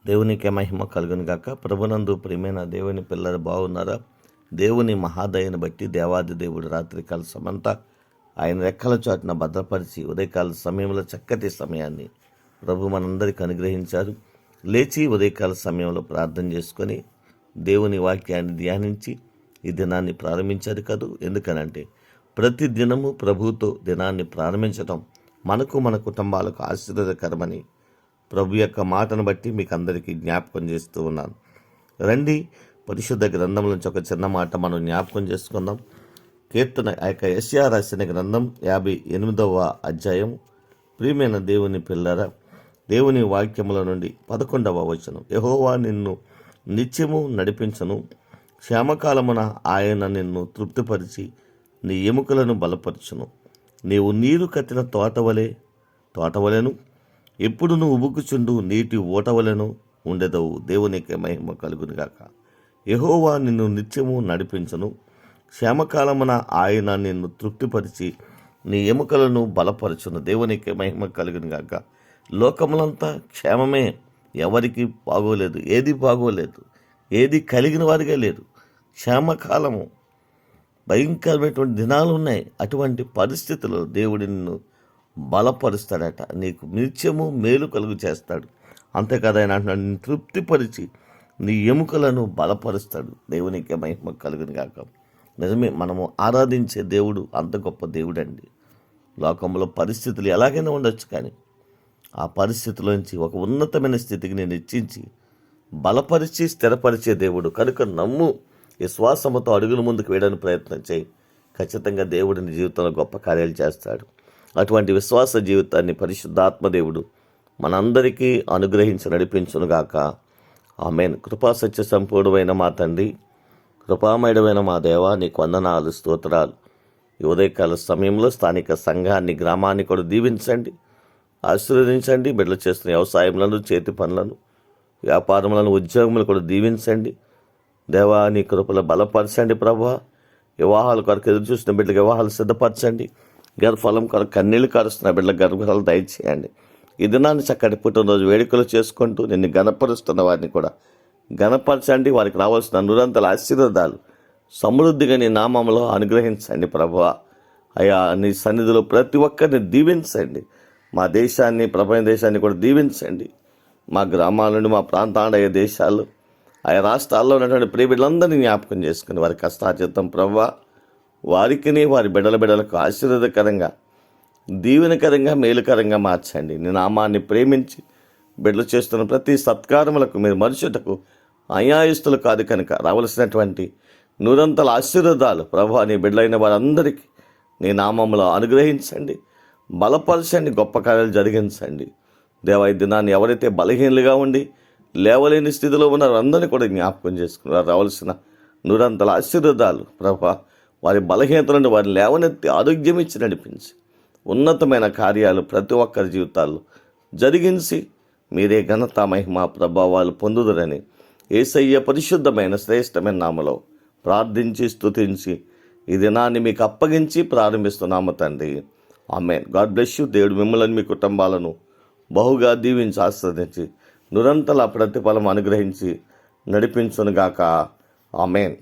దేవునికే మహిమ కలుగును గాక. ప్రభునందు ప్రియమైన దేవుని పిల్లలు బాగున్నారా? దేవుని మహాదయను బట్టి దేవాది దేవుడు రాత్రికాల సమంతా ఆయన రెక్కల చాటున భద్రపరిచి ఉదయకాల సమయంలో చక్కటి సమయాన్ని ప్రభు మనందరికీ అనుగ్రహించారు. లేచి ఉదయకాల సమయంలో ప్రార్థన చేసుకొని దేవుని వాక్యాన్ని ధ్యానించి ఈ దినాన్ని ప్రారంభించారు కదూ. ఎందుకనంటే ప్రతి దినము ప్రభువుతో దినాన్ని ప్రారంభించడం మనకు మన కుటుంబాలకు ఆశీర్వాదకరమని ప్రభు యొక్క మాటను బట్టి మీకు అందరికీ జ్ఞాపకం చేస్తూ ఉన్నాను. రండి, పరిశుద్ధ గ్రంథం నుంచి ఒక చిన్న మాట మనం జ్ఞాపకం చేసుకుందాం. కీర్తన యెషయా రాసిన గ్రంథం 58వ అధ్యాయం. ప్రియమైన దేవుని పిల్లరా, దేవుని వాక్యముల నుండి 11వ వచనం. యెహోవా నిన్ను నిత్యము నడిపించను, క్షేమకాలమున ఆయన నిన్ను తృప్తిపరిచి నీ ఎముకలను బలపరచును. నీవు నీరు కట్టిన తోటవలెను ఎప్పుడు నువ్వు ఉబుకుచుండు నీటి ఓటవలెను ఉండెదవు. దేవునికి మహిమ కలుగునుగాక. యెహోవా నిన్ను నిత్యము నడిపించను, క్షేమకాలమున ఆయన నిన్ను తృప్తిపరిచి నీ ఎముకలను బలపరచును. దేవునికి మహిమ కలుగునుగాక. లోకములంతా క్షేమమే, ఎవరికి బాగోలేదు, ఏది బాగోలేదు, ఏది కలిగిన వారిగా లేదు. క్షేమకాలము, భయంకరమైనటువంటి దినాలు ఉన్నాయి. అటువంటి పరిస్థితుల్లో దేవుడి నిన్ను బలపరుస్తాడట, నీకు నిత్యము మేలు కలుగు చేస్తాడు. అంతేకాదు ఆయన అంటున్నాడు, నిన్ను తృప్తిపరిచి నీ ఎముకలను బలపరుస్తాడు. దేవునికి మహిమ కలుగును గాక. నిజమే, మనము ఆరాధించే దేవుడు అంత గొప్ప దేవుడు అండి. లోకంలో పరిస్థితులు ఎలాగైనా ఉండొచ్చు, కానీ ఆ పరిస్థితుల్లోంచి ఒక ఉన్నతమైన స్థితికి నేను హెచ్చించి బలపరిచి స్థిరపరిచే దేవుడు కనుక నమ్ము. విశ్వాసముతో అడుగుల ముందుకు వేయడానికి ప్రయత్నం చేయి. ఖచ్చితంగా దేవుడు నీ జీవితంలో గొప్ప కార్యాలు చేస్తాడు. అటువంటి విశ్వాస జీవితాన్ని పరిశుద్ధాత్మ దేవుడు మనందరికీ అనుగ్రహించి నడిపించునుగాక. ఆమేన్. కృపా సత్య సంపూర్ణమైన మా తండ్రి, కృపామయుడమైన మా దేవ, నీకు వందనాలు, స్తోత్రాలు. ఈ ఉదయకాల సమయంలో స్థానిక సంఘాన్ని, గ్రామాన్ని కూడా దీవించండి, ఆశీర్వదించండి. బిడ్డలు చేస్తున్న వ్యవసాయములను, చేతి పనులను, వ్యాపారములను, ఉద్యోగములు కూడా దీవించండి. దేవా, నీ కృపలో బలపరచండి. ప్రభువా, వివాహాల కొరకు ఎదురు చూసిన బిడ్డలకు వివాహాలు సిద్ధపరచండి. గర్భఫలం కొరకు కన్నీళ్లు కారుస్తున్న బిడ్డలకు గర్భఫలం దయచేయండి. ఈ దినాన్ని చక్కటి పుట్టినరోజు వేడుకలు చేసుకుంటూ నిన్ను గణపరుస్తున్న వారిని కూడా గణపరచండి. వారికి రావాల్సిన నిరంతర ఆశీర్వాదాలు సమృద్ధిగా నీ నామంలో అనుగ్రహించండి. ప్రభువా, అయా నీ సన్నిధిలో ప్రతి ఒక్కరిని దీవించండి. మా దేశాన్ని, ప్రపంచ దేశాన్ని కూడా దీవించండి. మా గ్రామాల నుండి మా ప్రాంతాలయ దేశాలు, ఆయా రాష్ట్రాల్లో ఉన్నటువంటి ప్రియ బిడ్డలందరినీ జ్ఞాపకం చేసుకుని వారి కష్టార్జితం ప్రభువా వారికిని వారి బిడ్డలకు ఆశీర్వాదకరంగా, దీవెనకరంగా, మేలుకరంగా మార్చండి. నీ నామాన్ని ప్రేమించి బిడ్డలు చేస్తున్న ప్రతి సత్కారములకు మీరు మనుషులకు అన్యాయస్తులు కాదు కనుక రావలసినటువంటి నూరంతల ఆశీర్వాదాలు ప్రభువా నీ బిడ్డలైన వారందరికీ నీ నామంలో అనుగ్రహించండి, బలపరచండి, గొప్ప కార్యాలు జరిగించండి. దేవా, ఈ దినాన్ని ఎవరైతే బలహీనులుగా ఉండి లేవలేని స్థితిలో ఉన్నారో అందరినీ కూడా జ్ఞాపకం చేసుకున్నారు. రావాల్సిన నూరంతల ఆశీర్వాదాలు ప్రభువా వారి బలహీనతలను వారిని లేవనెత్తి ఆరోగ్యం ఇచ్చి నడిపించి ఉన్నతమైన కార్యాలు ప్రతి ఒక్కరి జీవితాల్లో జరిగించి మీరే ఘనత, మహిమ, ప్రభావాలు పొందుదరని యేసయ్య పరిశుద్ధమైన శ్రేష్టమైన నామలో ప్రార్థించి స్తుతించి ఈ దినాన్ని మీకు అప్పగించి ప్రారంభిస్తున్నాము తండ్రి. ఆమేన్. God bless you. దేవుడు మిమ్మల్ని, మీ కుటుంబాలను బహుగా దీవించి ఆస్వాదించి నిరంతర ప్రతిఫలం అనుగ్రహించి నడిపించునుగాక. ఆమేన్.